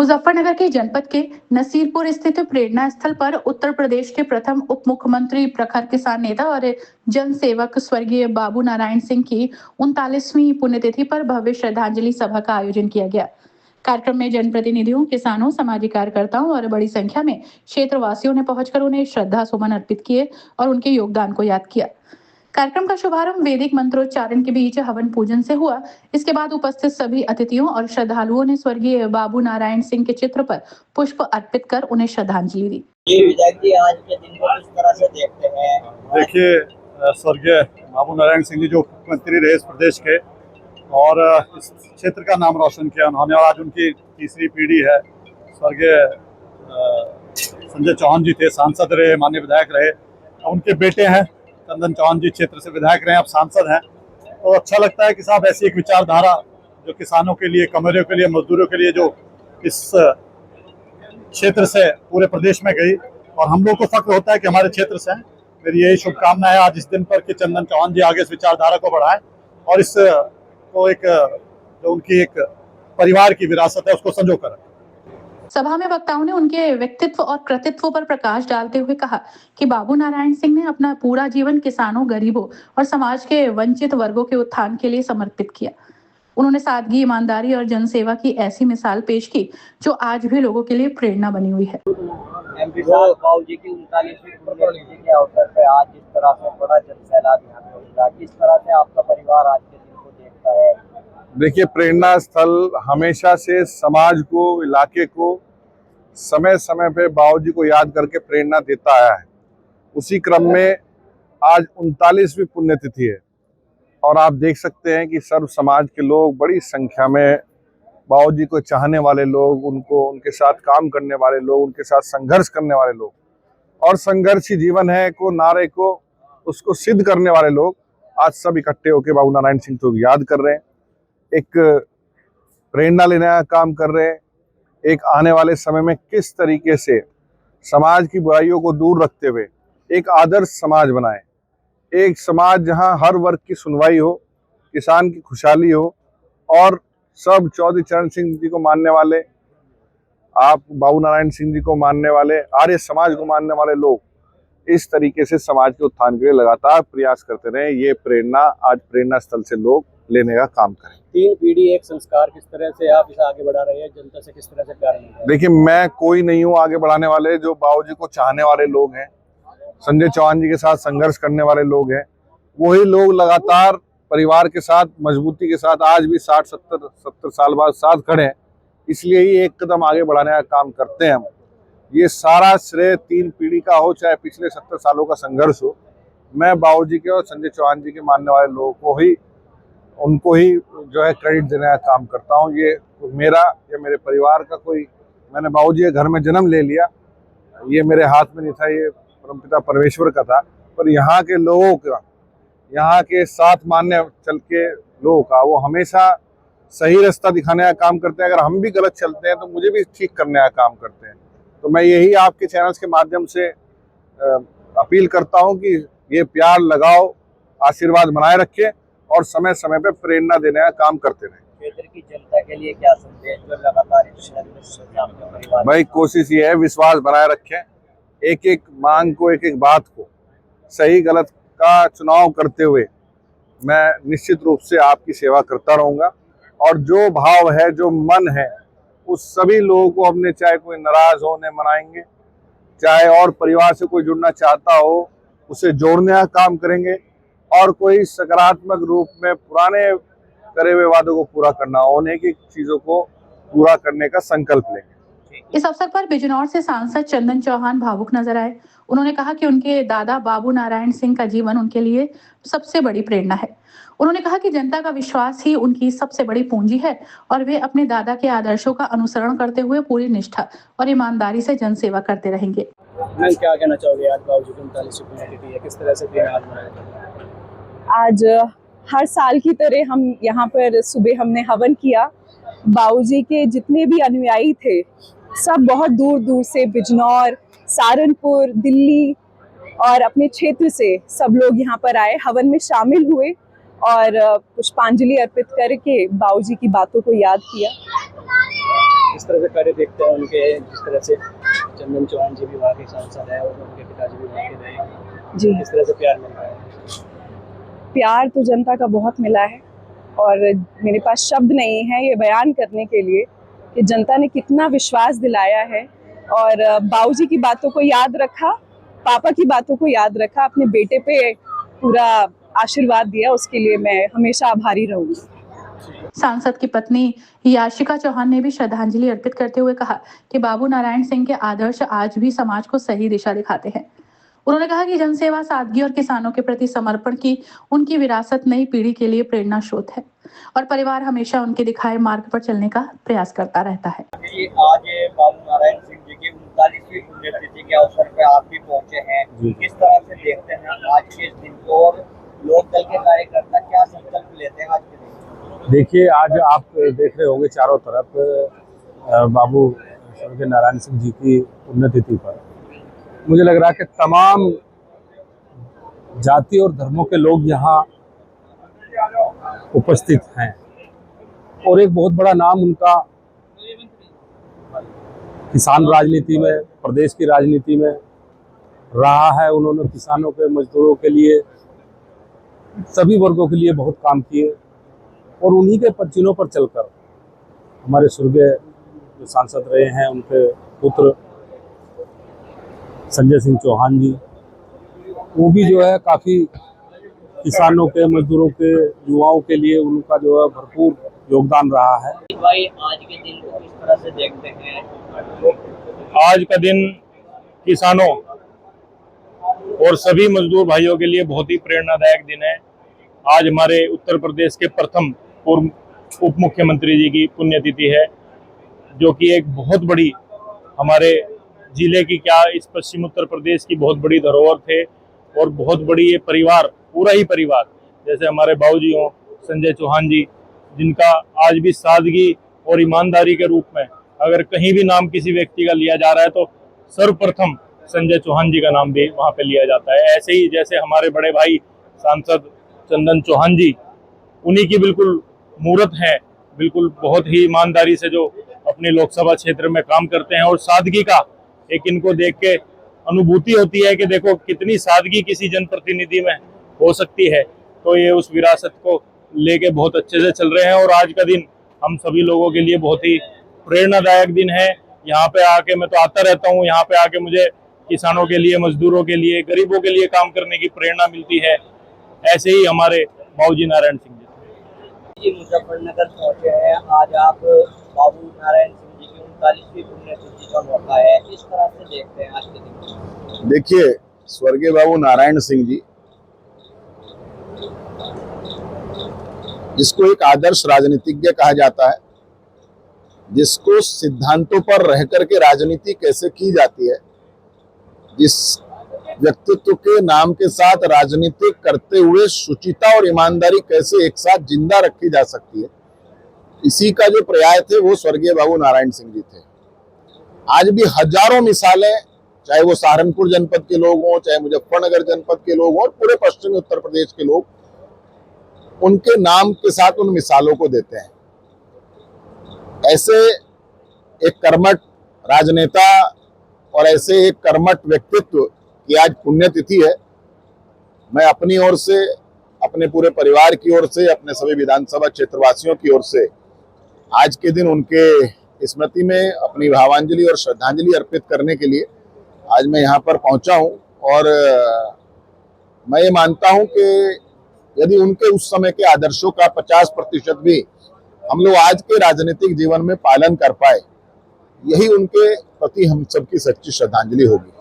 मुजफ्फरनगर के जनपद के नसीरपुर स्थित प्रेरणा स्थल पर उत्तर प्रदेश के प्रथम उप मुख्यमंत्री, प्रखर किसान नेता और जन सेवक स्वर्गीय बाबू नारायण सिंह की 39वीं पुण्यतिथि पर भव्य श्रद्धांजलि सभा का आयोजन किया गया। कार्यक्रम में जनप्रतिनिधियों, किसानों, सामाजिक कार्यकर्ताओं और बड़ी संख्या में क्षेत्रवासियों ने पहुंचकर उन्हें श्रद्धा सुमन अर्पित किए और उनके योगदान को याद किया। कार्यक्रम का शुभारंभ वैदिक मंत्रोच्चारण के बीच हवन पूजन से हुआ। इसके बाद उपस्थित सभी अतिथियों और श्रद्धालुओं ने स्वर्गीय बाबू नारायण सिंह के चित्र पर पुष्प अर्पित कर उन्हें श्रद्धांजलि दी। आज के दिन को किस तरह से देखते हैं? देखिए, स्वर्गीय बाबू नारायण सिंह जी जो मुख्यमंत्री रहे इस प्रदेश के और इस क्षेत्र का नाम रोशन किया उन्होंने, और आज उनकी तीसरी पीढ़ी है। स्वर्गीय संजय चौहान जी थे, सांसद रहे, माननीय विधायक रहे। उनके बेटे हैं चंदन चौहान जी, क्षेत्र से विधायक रहे, अब सांसद हैं। तो अच्छा लगता है कि साहब ऐसी एक विचारधारा जो किसानों के लिए, कमरों के लिए, मजदूरों के लिए, जो इस क्षेत्र से पूरे प्रदेश में गई, और हम लोग को फक्र होता है कि हमारे क्षेत्र से हैं। मेरी यही शुभकामना है आज इस दिन पर कि चंदन चौहान जी आगे इस विचारधारा को बढ़ाएं और इस को एक जो उनकी एक परिवार की विरासत है उसको संजो कर। सभा में वक्ताओं ने उनके व्यक्तित्व और कृतित्व पर प्रकाश डालते हुए कहा कि बाबू नारायण सिंह ने अपना पूरा जीवन किसानों, गरीबों और समाज के वंचित वर्गों के उत्थान के लिए समर्पित किया। उन्होंने सादगी, ईमानदारी और जनसेवा की ऐसी मिसाल पेश की जो आज भी लोगों के लिए प्रेरणा बनी हुई है। एमपी साहब बाबूजी की 39वीं पुण्यतिथि के अवसर पर आज जिस तरह से बड़ा जनसैलाब यहाँ पे होता है, किस तरह से आपका परिवार आज के दिन को देखता है? देखिए, प्रेरणा स्थल हमेशा से समाज को, इलाके को समय समय पे बाबूजी को याद करके प्रेरणा देता आया है। उसी क्रम में आज 39वीं पुण्यतिथि है और आप देख सकते हैं कि सर्व समाज के लोग, बड़ी संख्या में बाबूजी को चाहने वाले लोग, उनको, उनके साथ काम करने वाले लोग, उनके साथ संघर्ष करने वाले लोग, और संघर्ष ही जीवन है को नारे को उसको सिद्ध करने वाले लोग आज सब इकट्ठे होकर बाबू नारायण सिंह को याद कर रहे हैं, एक प्रेरणा लेने का काम कर रहे हैं। एक आने वाले समय में किस तरीके से समाज की बुराइयों को दूर रखते हुए एक आदर्श समाज बनाए, एक समाज जहां हर वर्ग की सुनवाई हो, किसान की खुशहाली हो, और सब चौधरी चरण सिंह जी को मानने वाले, आप बाबू नारायण सिंह जी को मानने वाले, आर्य समाज को मानने वाले लोग इस तरीके से समाज के उत्थान के लिए लगातार प्रयास करते रहे। ये प्रेरणा आज प्रेरणा स्थल से लोग लेने का काम करें। 3 पीढ़ी एक संस्कार, किस तरह से आप इसे आगे बढ़ा रहे हैं, जनता से किस तरह से प्यार मिल रहा है? देखिए, मैं कोई नहीं हूँ आगे बढ़ाने वाले, जो बाबूजी को चाहने वाले लोग हैं, संजय चौहान जी के साथ संघर्ष करने वाले लोग हैं, वही लोग लगातार परिवार के साथ, मजबूती के साथ आज भी 60-70 साल बाद साथ खड़े हैं। इसलिए ही एक कदम आगे बढ़ाने का काम करते हैं हम। ये सारा श्रेय 3 पीढ़ी का हो, चाहे पिछले 70 सालों का संघर्ष हो, मैं बाबूजी के और संजय चौहान जी के मानने वाले लोगों को ही, उनको ही जो है क्रेडिट देने का काम करता हूँ। ये मेरा या मेरे परिवार का कोई, मैंने बाबूजी के घर में जन्म ले लिया, ये मेरे हाथ में नहीं था, ये परमपिता परमेश्वर का था। पर यहाँ के लोगों का, यहाँ के साथ मानने चल के लोगों का, वो हमेशा सही रास्ता दिखाने का काम करते हैं। अगर हम भी गलत चलते हैं तो मुझे भी ठीक करने का काम करते हैं। तो मैं यही आपके चैनल्स के माध्यम से अपील करता हूँ कि ये प्यार, लगाओ, आशीर्वाद बनाए रखें और समय समय पे प्रेरणा देने का काम करते रहें। क्षेत्र की जनता के लिए क्या संदेश जो लगातार? भाई, कोशिश ये है विश्वास बनाए रखें, एक एक मांग को, एक एक बात को, सही गलत का चुनाव करते हुए मैं निश्चित रूप से आपकी सेवा करता रहूंगा। और जो भाव है, जो मन है, उस सभी लोगों को हमने, चाहे कोई नाराज हो, उन्हें मनाएंगे, चाहे और परिवार से कोई जुड़ना चाहता हो उसे जोड़ने का काम करेंगे, और कोई सकारात्मक रूप में पुराने करे हुए वादों को पूरा करना हो, उन्हें की चीजों को पूरा करने का संकल्प लेंगे। इस अवसर पर बिजनौर से सांसद चंदन चौहान भावुक नजर आए। उन्होंने कहा कि उनके दादा बाबू नारायण सिंह का जीवन उनके लिए सबसे बड़ी प्रेरणा है। उन्होंने कहा कि जनता का विश्वास ही उनकी सबसे बड़ी पूंजी है और वे अपने दादा के आदर्शों का अनुसरण करते हुए पूरी निष्ठा और ईमानदारी से जनसेवा करते रहेंगे। मैं क्या कहना चाहोगे, आज बाबूजी की 39वीं पुण्यतिथि है, किस तरह से दिन आज मनाया? आज हर साल की तरह हम यहाँ पर सुबह हमने हवन किया। बाबूजी के जितने भी अनुयायी थे, सब बहुत दूर दूर से, बिजनौर, सहारनपुर, दिल्ली और अपने क्षेत्र से सब लोग यहाँ पर आए, हवन में शामिल हुए और पुष्पांजलि अर्पित करके बाबूजी की बातों को याद किया। इस तरह से कार्य देखते हैं उनके, जिस तरह से चंदन चौहान जी भी वहाँ के सांसद हैं और उनके पिताजी भी वहाँ के रहे, जी, किस तरह से प्यार मिल रहा है? प्यार तो जनता का बहुत मिला है और मेरे पास शब्द नहीं है ये बयान करने के लिए कि जनता ने कितना विश्वास दिलाया है और बाबूजी की बातों को याद रखा, पापा की बातों को याद रखा, अपने बेटे पे पूरा आशीर्वाद दिया, उसके लिए मैं हमेशा आभारी रहूंगी। सांसद की पत्नी याशिका चौहान ने भी श्रद्धांजलि अर्पित करते हुए कहा कि बाबू नारायण सिंह के आदर्श आज भी समाज को सही दिशा दिखाते हैं। उन्होंने कहा कि जनसेवा, सादगी और किसानों के प्रति समर्पण की उनकी विरासत नई पीढ़ी के लिए प्रेरणा स्रोत है और परिवार हमेशा उनके दिखाए मार्ग पर चलने का प्रयास करता रहता है। ये आज बाबू नारायण सिंह जी की 39वीं पुण्यतिथि के अवसर पर आप भी पहुंचे हैं, किस तरह से देखते हैं आज के इस दिन को और लोकदल के कार्यकर्ता क्या संकल्प लेते हैं आज के दिन? देखिए, आज आप देख रहे होंगे चारों तरफ बाबू स्वर्गीय नारायण सिंह जी की पुण्यतिथि पर मुझे लग रहा है कि तमाम जाति और धर्मों के लोग यहाँ उपस्थित हैं और एक बहुत बड़ा नाम उनका किसान राजनीति में, प्रदेश की राजनीति में रहा है। उन्होंने किसानों के, मजदूरों के लिए, सभी वर्गों के लिए बहुत काम किए और उन्हीं के पचिनों पर चलकर हमारे स्वर्गीय जो सांसद रहे हैं उनके पुत्र संजय सिंह चौहान जी, वो भी जो है काफ़ी किसानों के, मजदूरों के, युवाओं के लिए उनका जो है भरपूर योगदान रहा है। भाई आज के दिन को किस तरह से देखते हैं? आज का दिन किसानों और सभी मजदूर भाइयों के लिए बहुत ही प्रेरणादायक दिन है। आज हमारे उत्तर प्रदेश के प्रथम पूर्व उप मुख्यमंत्री जी की पुण्यतिथि है, जो कि एक बहुत बड़ी हमारे जिले की, क्या इस पश्चिम उत्तर प्रदेश की बहुत बड़ी धरोहर थे और बहुत बड़ी ये परिवार, पूरा ही परिवार, जैसे हमारे बाबूजी हों संजय चौहान जी, जिनका आज भी सादगी और ईमानदारी के रूप में अगर कहीं भी नाम किसी व्यक्ति का लिया जा रहा है तो सर्वप्रथम संजय चौहान जी का नाम भी वहाँ पे लिया जाता है। ऐसे ही जैसे हमारे बड़े भाई सांसद चंदन चौहान जी, उन्हीं की बिल्कुल मूर्त है, बिल्कुल बहुत ही ईमानदारी से जो अपने लोकसभा क्षेत्र में काम करते हैं और सादगी का एक इनको देख के अनुभूति होती है कि देखो कितनी सादगी किसी जनप्रतिनिधि में हो सकती है। तो ये उस विरासत को लेके बहुत अच्छे से चल रहे हैं और आज का दिन हम सभी लोगों के लिए बहुत ही प्रेरणादायक दिन है। यहाँ पे आके, मैं तो आता रहता हूँ, यहाँ पे आके मुझे किसानों के लिए, मजदूरों के लिए, गरीबों के लिए काम करने की प्रेरणा मिलती है। ऐसे ही हमारे बाबूजी नारायण सिंह जी मुजफ्फरनगर पहुंचे हैं। आज आप बाबू नारायण सिंह जी की 39वीं पुण्यतिथि का मौका है, किस तरह से देखते हैं आज के दिन? देखिए, स्वर्गीय बाबू नारायण सिंह जी, जिसको एक आदर्श राजनीतिज्ञ कहा जाता है, जिसको सिद्धांतों पर रह करके राजनीति कैसे की जाती है, जिस व्यक्तित्व के नाम के साथ राजनीति करते हुए शुचिता और ईमानदारी कैसे एक साथ जिंदा रखी जा सकती है, इसी का जो पर्याय थे वो स्वर्गीय बाबू नारायण सिंह जी थे। आज भी हजारों मिसालें, चाहे वो सहारनपुर जनपद के लोग हों, चाहे मुजफ्फरनगर जनपद के लोग हों और पूरे पश्चिमी उत्तर प्रदेश के लोग, उनके नाम के साथ उन मिसालों को देते हैं। ऐसे एक कर्मठ राजनेता और ऐसे एक कर्मठ व्यक्तित्व की आज पुण्यतिथि है। मैं अपनी ओर से, अपने पूरे परिवार की ओर से, अपने सभी विधानसभा क्षेत्रवासियों की ओर से आज के दिन उनके स्मृति में अपनी भावांजलि और श्रद्धांजलि अर्पित करने के लिए आज मैं यहाँ पर पहुँचा हूँ। और मैं ये मानता हूँ कि यदि उनके उस समय के आदर्शों का 50% भी हम लोग आज के राजनीतिक जीवन में पालन कर पाए, यही उनके प्रति हम सबकी सच्ची श्रद्धांजलि होगी।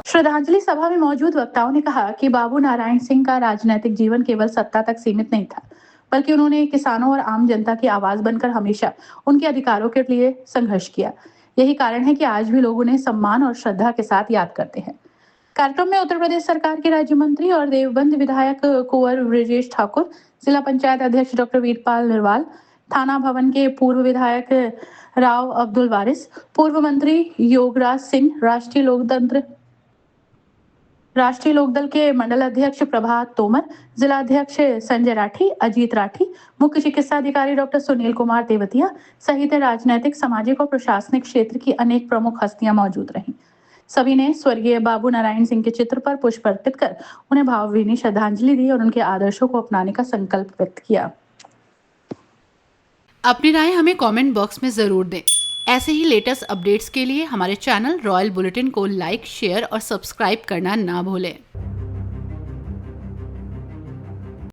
श्रद्धांजलि सभा में मौजूद वक्ताओं ने कहा कि बाबू नारायण सिंह का राजनीतिक जीवन केवल सत्ता तक सीमित नहीं था, बल्कि उन्होंने किसानों और आम जनता की आवाज बनकर हमेशा उनके अधिकारों के लिए संघर्ष किया। यही कारण है कि आज भी लोग उन्हें सम्मान और श्रद्धा के साथ याद करते हैं। कार्यक्रम में उत्तर प्रदेश सरकार के राज्य मंत्री और देवबंद विधायक कुंवर ब्रजेश ठाकुर, जिला पंचायत अध्यक्ष डॉक्टर वीरपाल निरवाल, थाना भवन के पूर्व विधायक राव अब्दुल वारिस, पूर्व मंत्री योगराज सिंह, राष्ट्रीय लोकदल के मंडल अध्यक्ष प्रभात तोमर, जिला अध्यक्ष संजय राठी, अजीत राठी, मुख्य चिकित्सा अधिकारी डॉक्टर सुनील कुमार देवतिया सहित राजनैतिक, सामाजिक और प्रशासनिक क्षेत्र की अनेक प्रमुख हस्तियां मौजूद रहीं। सभी ने स्वर्गीय बाबू नारायण सिंह के चित्र पर पुष्प अर्पित कर उन्हें भावभीनी श्रद्धांजलि दी और उनके आदर्शों को अपनाने का संकल्प व्यक्त किया। अपनी राय हमें कमेंट बॉक्स में जरूर दें। ऐसे ही लेटेस्ट अपडेट्स के लिए हमारे चैनल रॉयल बुलेटिन को लाइक, शेयर और सब्सक्राइब करना ना भूलें।